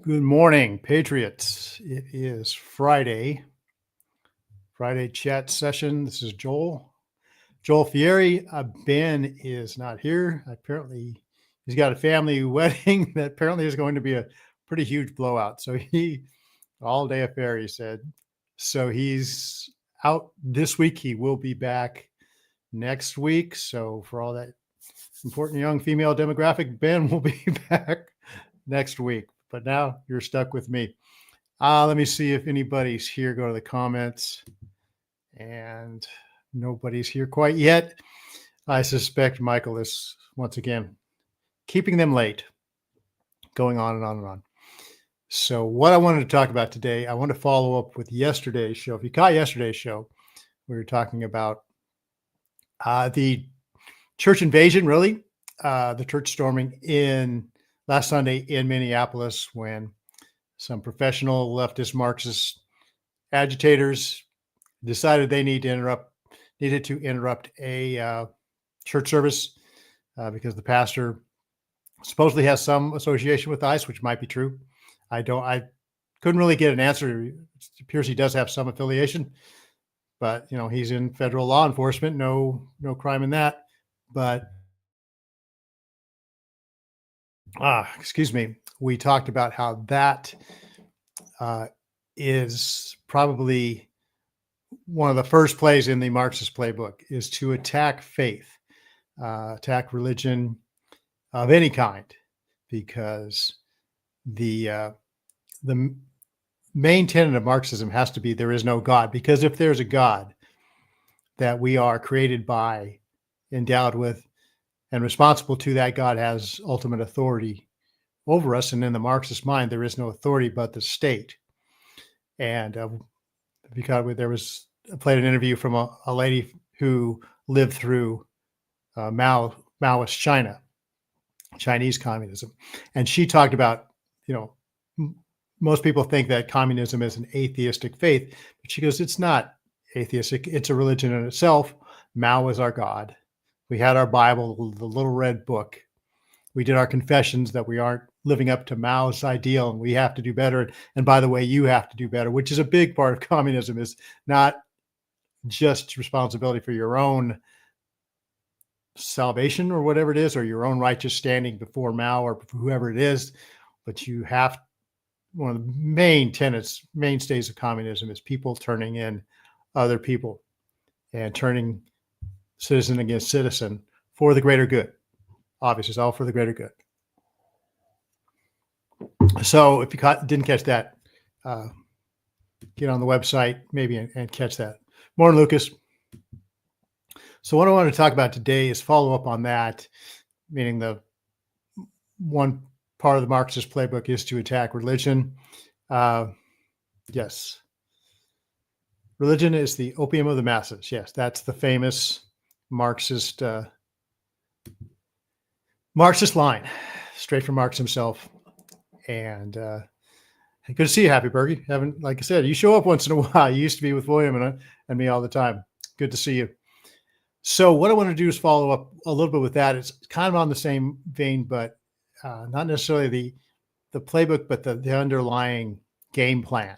Good morning, Patriots. It is Friday chat session. This is Joel Fieri. Ben is not here. Apparently, he's got a family wedding that apparently is going to be a pretty huge blowout. So all day affair, he said. So he's out this week. He will be back next week. So for all that important young female demographic, Ben will be back next week. But now you're stuck with me. Let me see if anybody's here. Go to the comments. And nobody's here quite yet. I suspect Michael is, once again, keeping them late, going on and on and on. So what I wanted to talk about today, I want to follow up with yesterday's show. If you caught yesterday's show, we were talking about the church invasion, really, the church storming last Sunday in Minneapolis, when some professional leftist Marxist agitators decided they needed to interrupt a church service because the pastor supposedly has some association with ICE, which might be true. I couldn't really get an answer. It appears he does have some affiliation, but he's in federal law enforcement. No crime in that. But excuse me. We talked about how that is probably one of the first plays in the Marxist playbook, is to attack faith, attack religion of any kind, because the main tenet of Marxism has to be there is no God. Because if there's a God that we are created by, endowed with, and responsible to, that God has ultimate authority over us. And in the Marxist mind, there is no authority but the state. And because I played an interview from a lady who lived through Maoist China, Chinese communism. And she talked about, most people think that communism is an atheistic faith, but she goes, it's not atheistic. It's a religion in itself. Mao is our God. We had our Bible, the little red book. We did our confessions that we aren't living up to Mao's ideal and we have to do better. And by the way, you have to do better, which is a big part of communism, is not just responsibility for your own salvation or whatever it is, or your own righteous standing before Mao or whoever it is, but you have, one of the main tenets, mainstays of communism is people turning in other people and turning citizen against citizen for the greater good. Obviously, it's all for the greater good. So if you didn't catch that, get on the website maybe and catch that. Morning, Lucas. So what I want to talk about today is follow up on that, meaning the one part of the Marxist playbook is to attack religion. Yes. Religion is the opium of the masses. Yes, that's the famous Marxist line, straight from Marx himself. And good to see you, Happy Bergie. Haven't, like I said, you show up once in a while. You used to be with William and me all the time. Good to see you. So what I want to do is follow up a little bit with that. It's kind of on the same vein, but not necessarily the playbook, but the underlying game plan.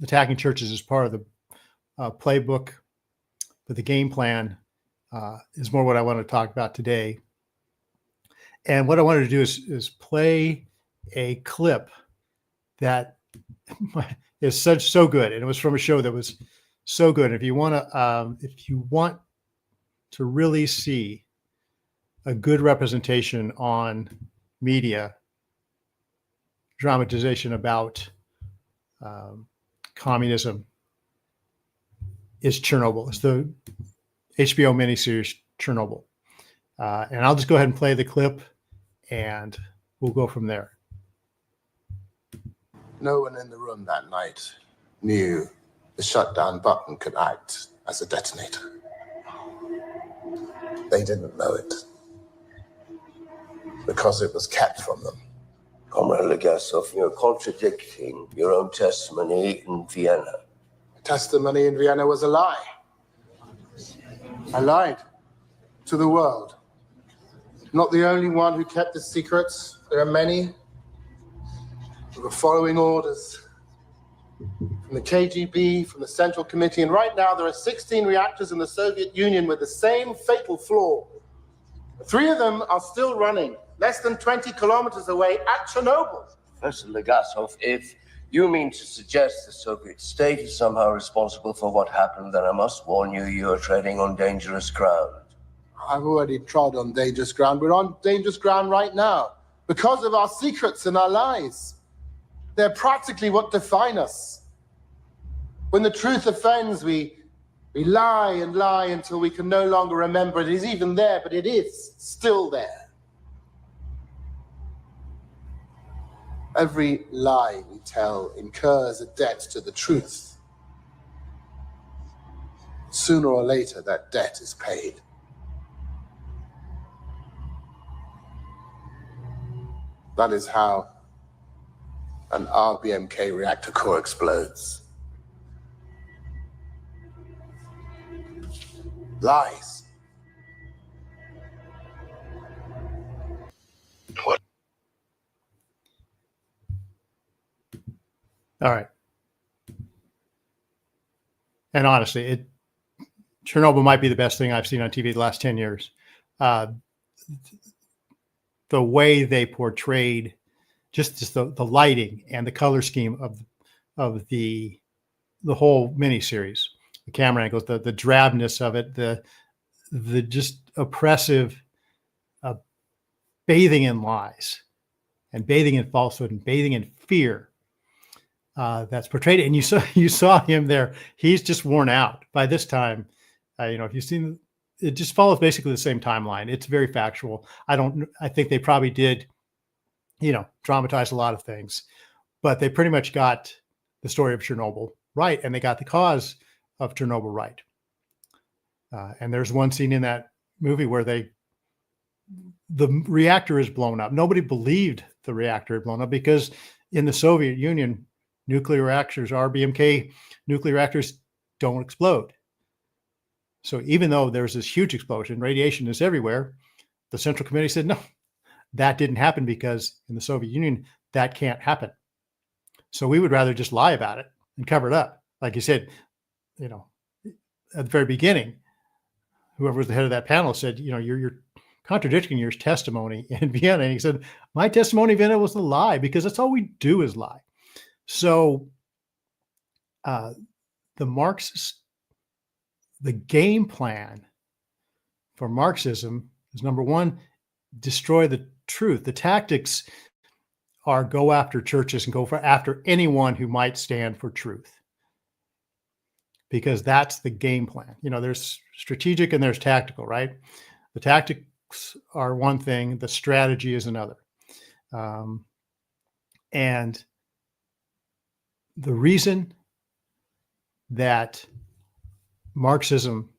Attacking churches is part of the playbook, but the game plan is more what I want to talk about today. And what I wanted to do is play a clip that is so good, and it was from a show that was so good. If you want to really see a good representation on media dramatization about communism, is Chernobyl. It's the HBO miniseries Chernobyl. And I'll just go ahead and play the clip and we'll go from there. No one in the room that night knew the shutdown button could act as a detonator. They didn't know it because it was kept from them. Comrade Legasov, you're contradicting your own testimony in Vienna. The testimony in Vienna was a lie. I lied to the world. Not the only one who kept the secrets. There are many. We were following orders from the KGB, from the Central Committee, and right now there are 16 reactors in the Soviet Union with the same fatal flaw. 3 of them are still running, less than 20 kilometers away at Chernobyl. Professor Legasov, if you mean to suggest the Soviet state is somehow responsible for what happened, then I must warn you, you are treading on dangerous ground. I've already trod on dangerous ground. We're on dangerous ground right now because of our secrets and our lies. They're practically what define us. When the truth offends, we lie and lie until we can no longer remember it is even there, but it is still there. Every lie we tell incurs a debt to the truth. Sooner or later, that debt is paid. That is how an RBMK reactor core explodes. Lies. What? All right. And honestly, Chernobyl might be the best thing I've seen on TV the last 10 years. The way they portrayed just the lighting and the color scheme of the whole miniseries, the camera angles, the drabness of it, the just oppressive bathing in lies and bathing in falsehood and bathing in fear that's portrayed. And you saw him there. He's just worn out by this time. If you've seen, it just follows basically the same timeline. It's very factual. I think they probably did, dramatize a lot of things, but they pretty much got the story of Chernobyl right. And they got the cause of Chernobyl right. And there's one scene in that movie where the reactor is blown up. Nobody believed the reactor had blown up because in the Soviet Union, nuclear reactors, RBMK nuclear reactors don't explode. So even though there's this huge explosion, radiation is everywhere, the Central Committee said, no, that didn't happen because in the Soviet Union, that can't happen. So we would rather just lie about it and cover it up. Like you said, at the very beginning, whoever was the head of that panel said, you're contradicting your testimony in Vienna. And he said, my testimony in Vienna was a lie because that's all we do is lie. So the Marxist, the game plan for Marxism is, number one, destroy the truth. The tactics are go after churches and go after anyone who might stand for truth, because that's the game plan. There's strategic and there's tactical, right? The tactics are one thing, the strategy is another. And the reason that Marxism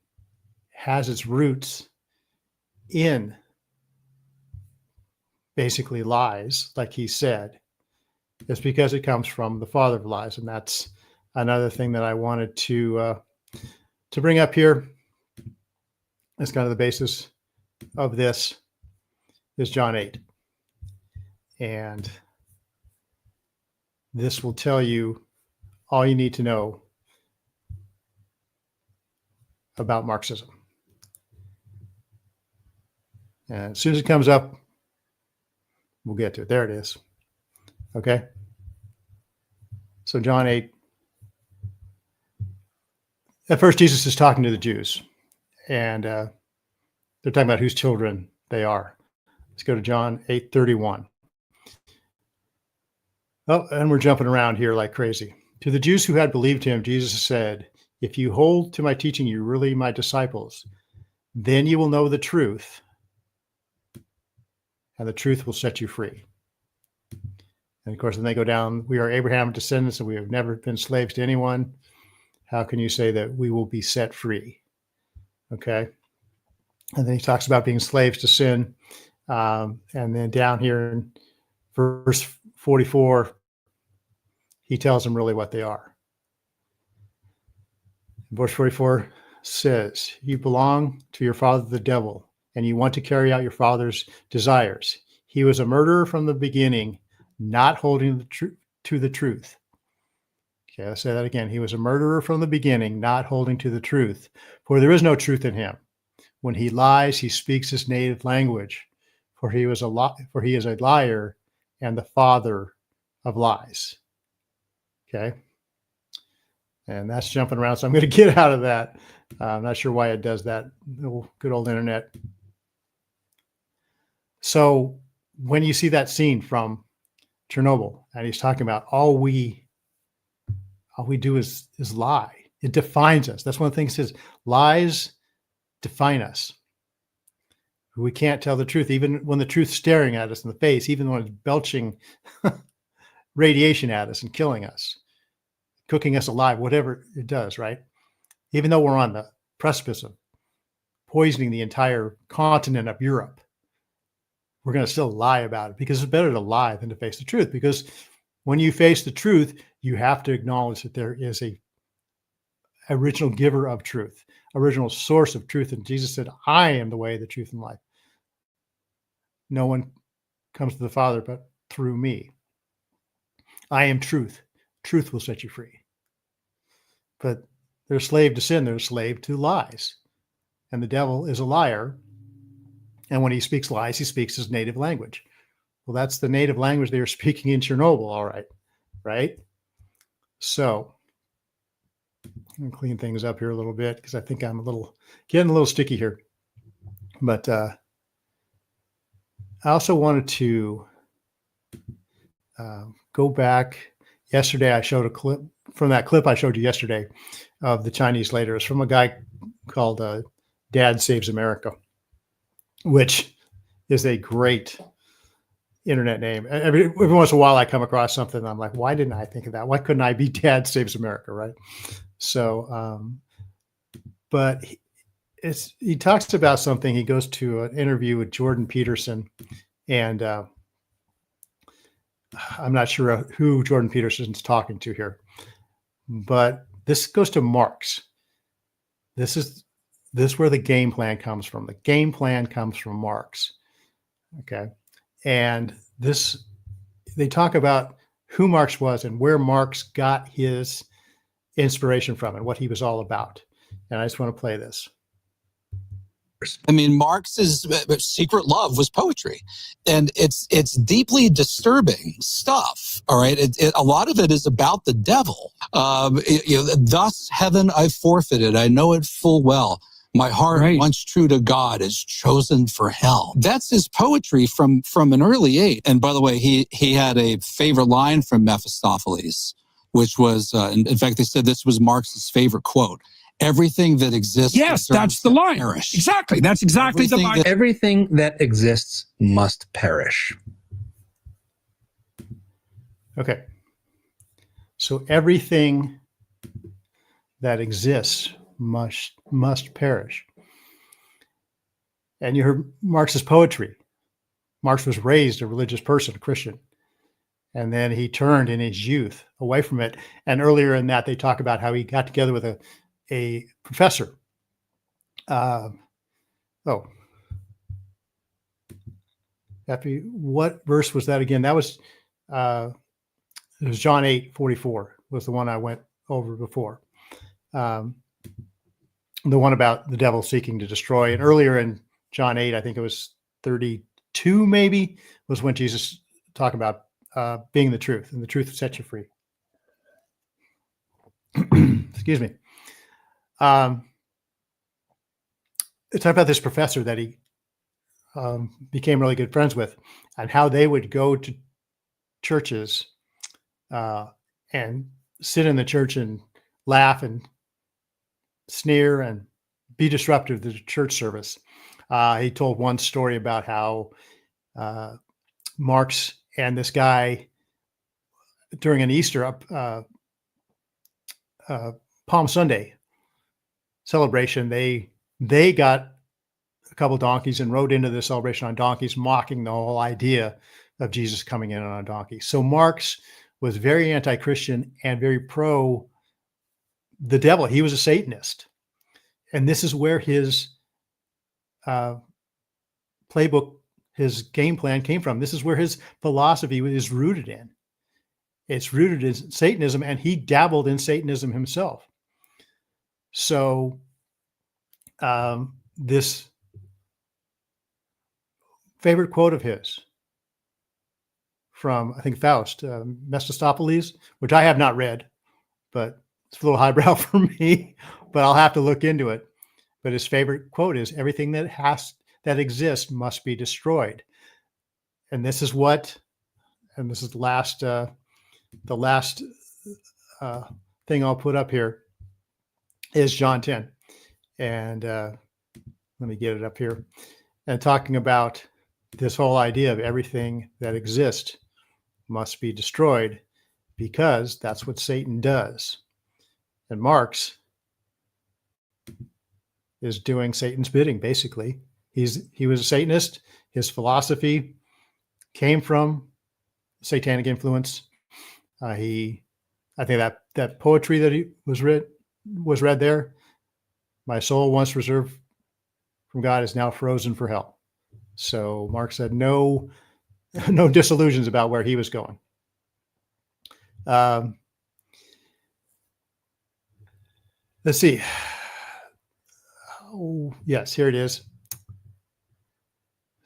has its roots in basically lies, like he said, is because it comes from the father of lies. And that's another thing that I wanted to bring up here. As kind of the basis of this is John 8. And this will tell you all you need to know about Marxism. And as soon as it comes up, we'll get to it. There it is. Okay. So John 8. At first, Jesus is talking to the Jews, and they're talking about whose children they are. Let's go to John 8:31. Oh, and we're jumping around here like crazy. To the Jews who had believed him, Jesus said, if you hold to my teaching, you're really my disciples. Then you will know the truth, and the truth will set you free. And of course, then they go down, we are Abraham's descendants, and we have never been slaves to anyone. How can you say that we will be set free? Okay. And then he talks about being slaves to sin. And then down here in verse 44, he tells them really what they are. Verse 44 says, you belong to your father, the devil, and you want to carry out your father's desires. He was a murderer from the beginning, not holding to the truth. Okay, I'll say that again. He was a murderer from the beginning, not holding to the truth, for there is no truth in him. When he lies, he speaks his native language, for he is a liar and the father of lies. Okay. And that's jumping around, so I'm going to get out of that. I'm not sure why it does that. Good old internet. So when you see that scene from Chernobyl, and he's talking about all we do is lie. It defines us. That's one of the things. Is lies define us. We can't tell the truth, even when the truth's staring at us in the face, even when it's belching radiation at us and killing us, cooking us alive, whatever it does, right? Even though we're on the precipice of poisoning the entire continent of Europe, we're going to still lie about it, because it's better to lie than to face the truth. Because when you face the truth, you have to acknowledge that there is a original giver of truth, original source of truth. And Jesus said, I am the way, the truth, and life. No one comes to the Father but through me. I am truth. Truth will set you free. But they're a slave to sin. They're a slave to lies. And the devil is a liar. And when he speaks lies, he speaks his native language. Well, that's the native language they were speaking in Chernobyl, all right. Right? So I'm going to clean things up here a little bit, because I think I'm getting a little sticky here. But I also wanted to go back. Yesterday, I showed a clip from that clip I showed you yesterday of the Chinese leader. It's from a guy called Dad Saves America, which is a great internet name. Every once in a while, I come across something and I'm like, why didn't I think of that? Why couldn't I be Dad Saves America, right? So, but he talks about something. He goes to an interview with Jordan Peterson, and I'm not sure who Jordan Peterson's talking to here, but this goes to Marx. This is where the game plan comes from. The game plan comes from Marx. Okay. And they talk about who Marx was and where Marx got his inspiration from and what he was all about. And I just want to play this. I mean, Marx's secret love was poetry, and it's deeply disturbing stuff. All right, a lot of it is about the devil. Thus heaven I forfeited, I know it full well. My heart, right, once true to God, is chosen for hell. That's his poetry from an early age. And by the way, he had a favorite line from Mephistopheles, which was, in fact, they said this was Marx's favorite quote. Everything that exists. Yes, that's the line. Perish. Exactly. That's exactly the line. Everything that exists must perish. Okay. So everything that exists must perish. And you heard Marx's poetry. Marx was raised a religious person, a Christian. And then he turned in his youth away from it. And earlier in that, they talk about how he got together with a professor. What verse was that again? That was it was John 8:44 was the one I went over before. The one about the devil seeking to destroy. And earlier in John 8, I think it was 32 maybe, was when Jesus talked about being the truth, and the truth will set you free. Excuse me. They talk about this professor that he became really good friends with, and how they would go to churches and sit in the church and laugh and sneer and be disruptive to the church service. He told one story about how Marx and this guy during an Easter Palm Sunday celebration, they got a couple donkeys and rode into the celebration on donkeys, mocking the whole idea of Jesus coming in on a donkey. So Marx was very anti-Christian and very pro the devil. He was a Satanist. And this is where his playbook, his game plan came from. This is where his philosophy is rooted in. It's rooted in Satanism, and he dabbled in Satanism himself. So this favorite quote of his from, I think, Faust, Mephistopheles, which I have not read, but it's a little highbrow for me, but I'll have to look into it. But his favorite quote is, everything that exists must be destroyed. And this is what, and this is the last thing I'll put up here is John 10. And let me get it up here. And talking about this whole idea of everything that exists must be destroyed, because that's what Satan does. And Marx is doing Satan's bidding, basically. He was a Satanist. His philosophy came from satanic influence. I think that poetry that he was read there, my soul once reserved from God is now frozen for hell. So Marx had no disillusions about where he was going. Let's see. Oh, yes, here it is.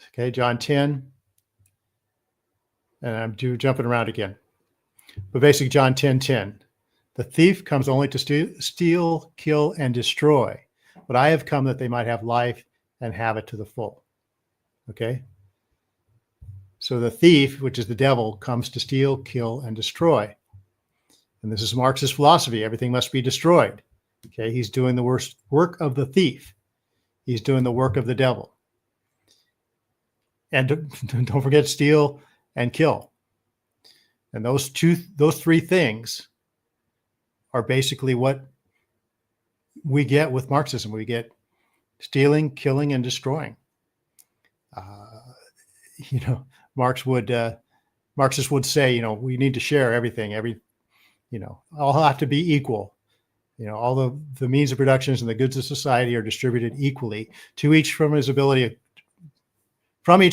Okay, John 10. And I'm jumping around again. But basically, John 10:10. The thief comes only to steal, kill, and destroy. But I have come that they might have life and have it to the full. Okay? So the thief, which is the devil, comes to steal, kill, and destroy. And this is Marx's philosophy. Everything must be destroyed. Okay? He's doing the worst work of the thief. He's doing the work of the devil. And don't forget, steal and kill. And those three things are basically what we get with Marxism. We get stealing, killing, and destroying. Marxists would say, we need to share everything. All have to be equal. All the means of productions and the goods of society are distributed equally to each from each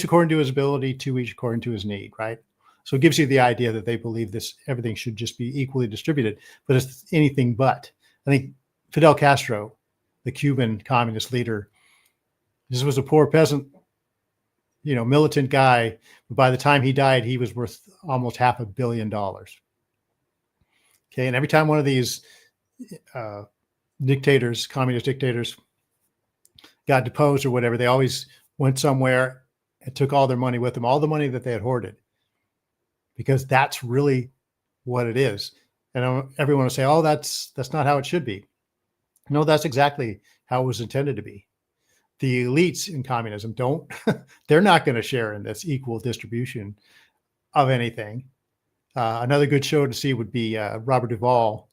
according to his ability, to each according to his need, right? So it gives you the idea that they believe everything should just be equally distributed, but it's anything but. I think Fidel Castro, the Cuban communist leader, this was a poor peasant, militant guy. But by the time he died, he was worth almost $500 million. Okay. And every time one of these dictators, communist dictators, got deposed or whatever, they always went somewhere and took all their money with them, all the money that they had hoarded, because that's really what it is. And everyone will say, oh, that's not how it should be. No, that's exactly how it was intended to be. The elites in communism they're not going to share in this equal distribution of anything. Another good show to see would be Robert Duvall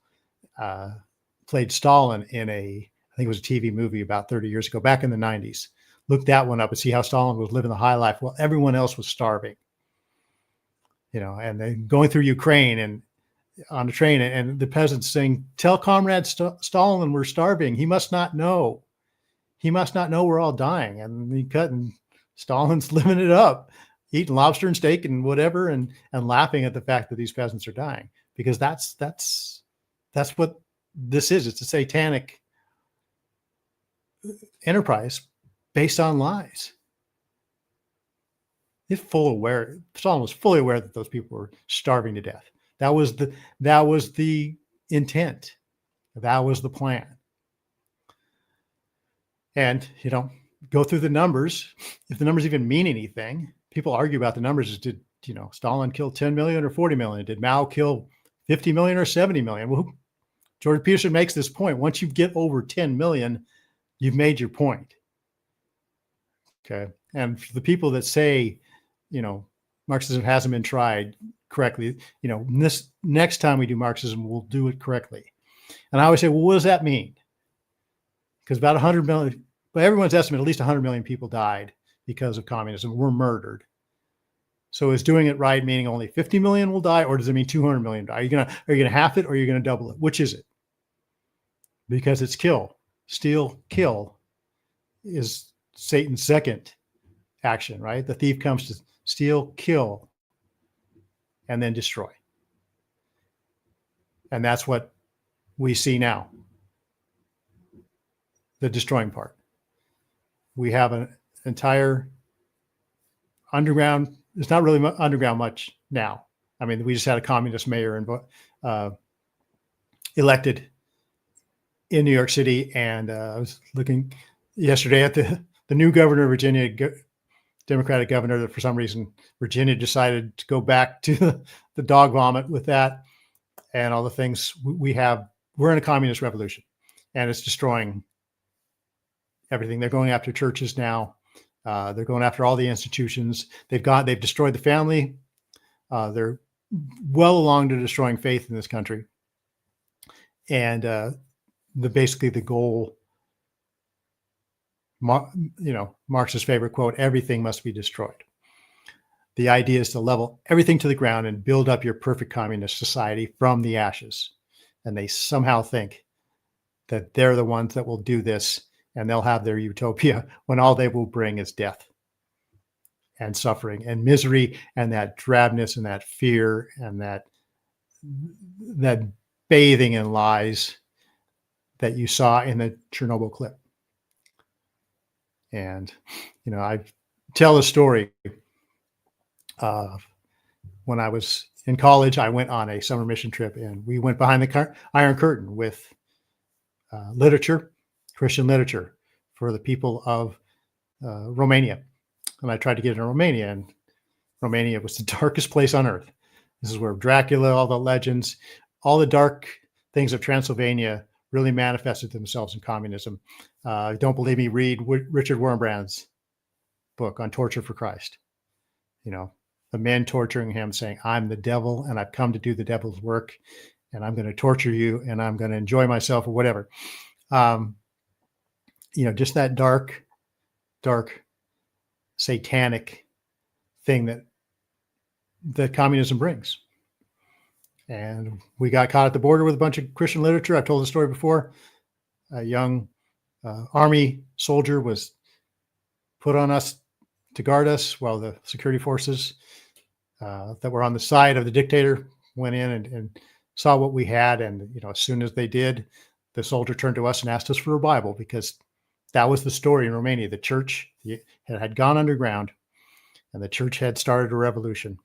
played Stalin in I think it was a TV movie about 30 years ago, back in the 90s. Look that one up and see how Stalin was living the high life while everyone else was starving. And then going through Ukraine and on the train, and the peasants saying, tell Comrade Stalin we're starving. He must not know. He must not know we're all dying. And he cut, and Stalin's living it up, eating lobster and steak and whatever, and laughing at the fact that these peasants are dying, because that's what this is. It's a satanic enterprise based on lies. Stalin was fully aware that those people were starving to death. That was the intent. That was the plan. And, go through the numbers. If the numbers even mean anything, people argue about the numbers. Did, Stalin kill 10 million or 40 million? Did Mao kill 50 million or 70 million? Well, Jordan Peterson makes this point. Once you get over 10 million, you've made your point. Okay. And for the people that say, Marxism hasn't been tried correctly, this next time we do Marxism, we'll do it correctly. And I always say, well, what does that mean? Because about 100 million, by everyone's estimate, at least 100 million people died because of communism, were murdered. So is doing it right meaning only 50 million will die, or does it mean 200 million die? Are you gonna half it, or are you gonna double it? Which is it? Because it's kill, steal, kill is Satan's second action, right? The thief comes to steal, kill, and then destroy. And that's what we see now. The destroying part. We have an entire underground. It's not really underground much now. I mean, we just had a communist mayor and elected in New York City, and I was looking yesterday at the new governor of Virginia, Democratic governor, that for some reason Virginia decided to go back to the dog vomit with that and all the things we have. We're in a communist revolution, and it's destroying everything. They're going after churches now. They're going after all the institutions. They've destroyed the family. They're well along to destroying faith in this country. And basically the goal, Marx's favorite quote, everything must be destroyed. The idea is to level everything to the ground and build up your perfect communist society from the ashes. And they somehow think that they're the ones that will do this, and they'll have their utopia when all they will bring is death and suffering and misery and that drabness and that fear and that bathing in lies that you saw in the Chernobyl clip. And, I tell a story. When I was in college, I went on a summer mission trip, and we went behind the Iron Curtain with literature, Christian literature, for the people of Romania. And I tried to get into Romania, and Romania was the darkest place on earth. This is where Dracula, all the legends, all the dark things of Transylvania really manifested themselves in communism. Don't believe me? Read Richard Wurmbrand's book on torture for Christ. The men torturing him, saying, "I'm the devil, and I've come to do the devil's work, and I'm going to torture you, and I'm going to enjoy myself," or whatever. Just that dark, satanic thing that communism brings. And we got caught at the border with a bunch of Christian literature. I've told the story before. A young army soldier was put on us to guard us while the security forces that were on the side of the dictator went in and saw what we had. And, as soon as they did, the soldier turned to us and asked us for a Bible, because that was the story in Romania. The church had gone underground, and the church had started a revolution.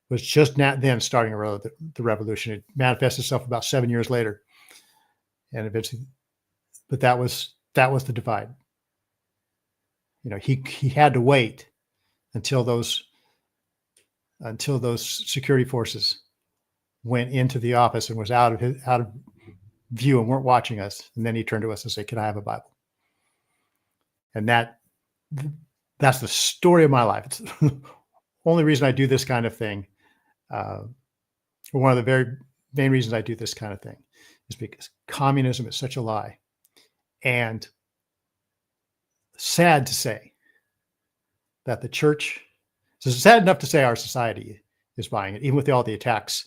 It was just not then starting the revolution. It manifested itself about 7 years later. And eventually, but that was the divide. He had to wait until those security forces went into the office and was out of view and weren't watching us. And then he turned to us and said, "Can I have a Bible?" And that's the story of my life. It's the only reason I do this kind of thing. One of the very main reasons I do this kind of thing is because communism is such a lie. And sad to say that the church, so it's sad enough to say our society is buying it, even with all the attacks.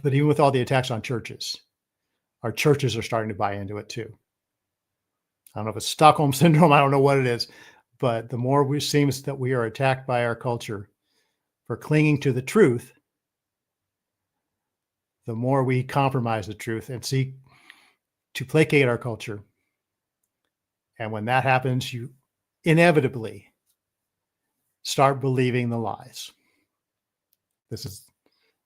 But even with all the attacks on churches, our churches are starting to buy into it too. I don't know if it's Stockholm syndrome. I don't know what it is. But the more it seems that we are attacked by our culture for clinging to the truth, the more we compromise the truth and seek to placate our culture. And when that happens, you inevitably start believing the lies. This is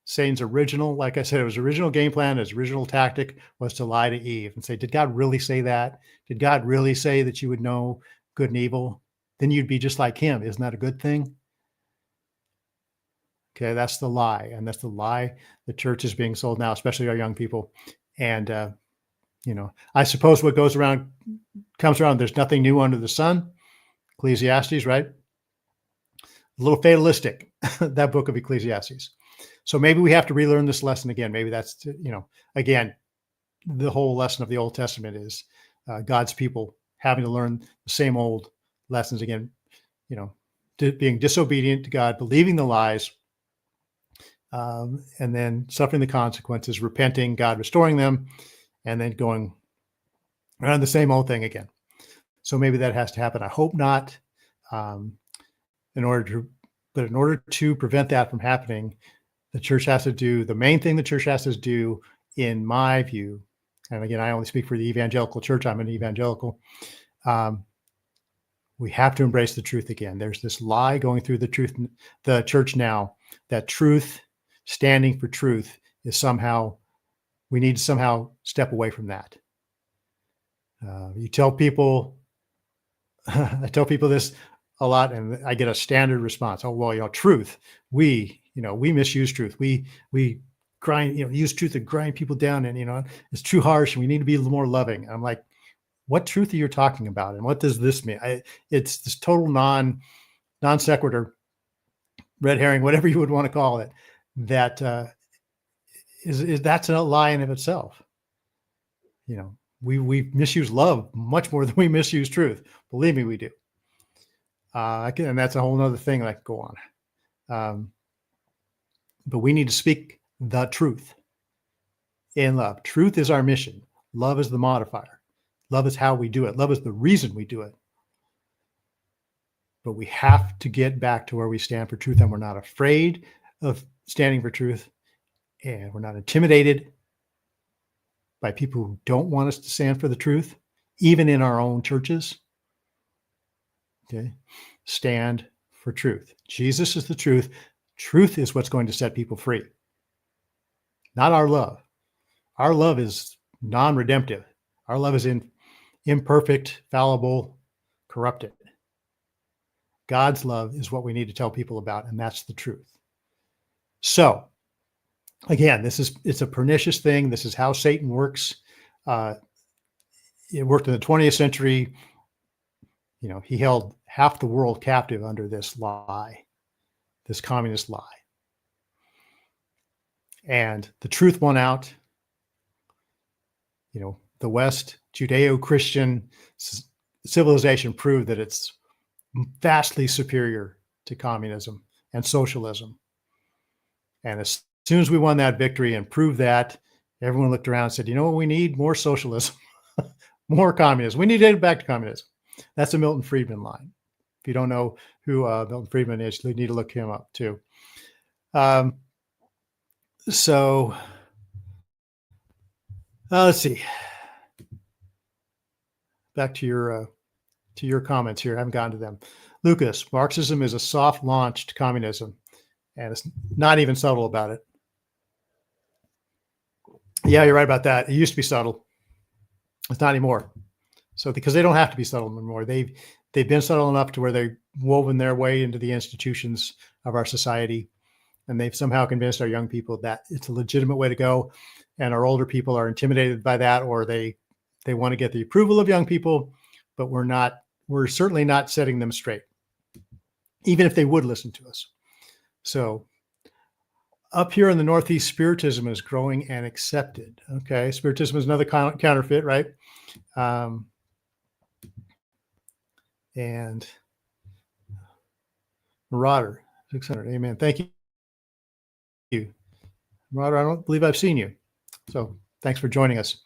Satan's original, like I said, it was original game plan. His original tactic was to lie to Eve and say, "Did God really say that? Did God really say that you would know good and evil? Then you'd be just like him. Isn't that a good thing?" Okay, that's the lie. And that's the lie the church is being sold now, especially our young people. And, I suppose what goes around comes around. There's nothing new under the sun. Ecclesiastes, right? A little fatalistic, that book of Ecclesiastes. So maybe we have to relearn this lesson again. Maybe that's, again, the whole lesson of the Old Testament is God's people having to learn the same old lessons again, being disobedient to God, believing the lies, and then suffering the consequences, repenting, God restoring them, and then going around the same old thing again. So maybe that has to happen. I hope not. In order to prevent that from happening, the church has to do, the main thing the church has to do, in my view, and again, I only speak for the evangelical church, I'm an evangelical, we have to embrace the truth again. There's this lie going through the church now, that truth, standing for truth, is somehow, we need to somehow step away from that. You tell people, I tell people this a lot, and I get a standard response. Oh, well, truth, we misuse truth. We grind, use truth to grind people down, and, it's too harsh, and we need to be a little more loving. I'm like, what truth are you talking about? And what does this mean? It's this total non sequitur, red herring, whatever you would want to call it, that is that's a lie in of itself. We misuse love much more than we misuse truth. Believe me, we do. And that's a whole nother thing that I could go on. But we need to speak the truth in love. Truth is our mission. Love is the modifier. Love is how we do it. Love is the reason we do it. But we have to get back to where we stand for truth, and we're not afraid of standing for truth, and we're not intimidated by people who don't want us to stand for the truth, even in our own churches. Okay, stand for truth. Jesus is the truth. Truth is what's going to set people free, not our love. Our love is non-redemptive. Our love is imperfect, fallible, corrupted. God's love is what we need to tell people about, and that's the truth. So, again, it's a pernicious thing. This is how Satan works. It worked in the 20th century. He held half the world captive under this lie, this communist lie. And the truth won out. The West, Judeo-Christian civilization proved that it's vastly superior to communism and socialism. And as soon as we won that victory and proved that, everyone looked around and said, you know what we need? More socialism, more communism. We need to get back to communism. That's a Milton Friedman line. If you don't know who Milton Friedman is, you need to look him up too. So let's see. Back to your comments here. I haven't gotten to them. Lucas, Marxism is a soft-launched communism, and it's not even subtle about it. Yeah, you're right about that. It used to be subtle. It's not anymore. So because they don't have to be subtle anymore. They've been subtle enough to where they've woven their way into the institutions of our society, and they've somehow convinced our young people that it's a legitimate way to go, and our older people are intimidated by that, or they want to get the approval of young people, but we're certainly not setting them straight, even if they would listen to us. So up here in the Northeast, Spiritism is growing and accepted. Okay. Spiritism is another counterfeit, right? And Marauder, 600. Amen. Thank you. Marauder, I don't believe I've seen you. So thanks for joining us.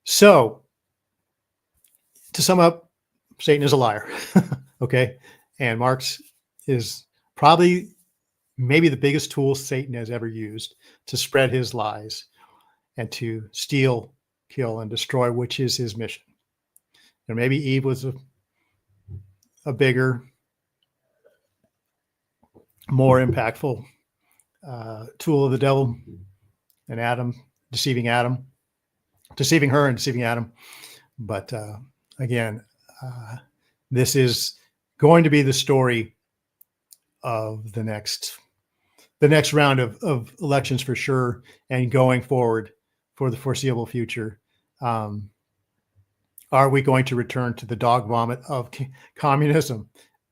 So to sum up, Satan is a liar. Okay. And Marx is probably maybe the biggest tool Satan has ever used to spread his lies and to steal, kill, and destroy, which is his mission. And maybe Eve was a bigger, more impactful tool of the devil, and Adam, deceiving her and deceiving Adam. But again, this is going to be the story of the next round of elections for sure, and going forward for the foreseeable future. Are we going to return to the dog vomit of communism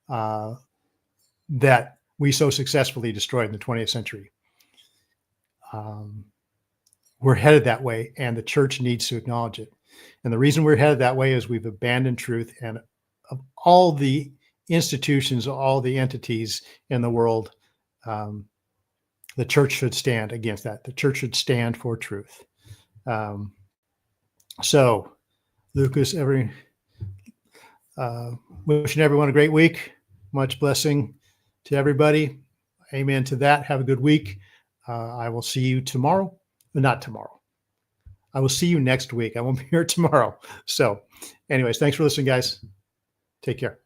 that we so successfully destroyed in the 20th century? We're headed that way, and the church needs to acknowledge it. And the reason we're headed that way is we've abandoned truth, and of all the institutions, all the entities in the world, the church should stand against that. The church should stand for truth. So, Lucas, wishing everyone a great week. Much blessing to everybody. Amen to that. Have a good week. I will see you tomorrow. Not tomorrow. I will see you next week. I won't be here tomorrow. So anyways, thanks for listening, guys. Take care.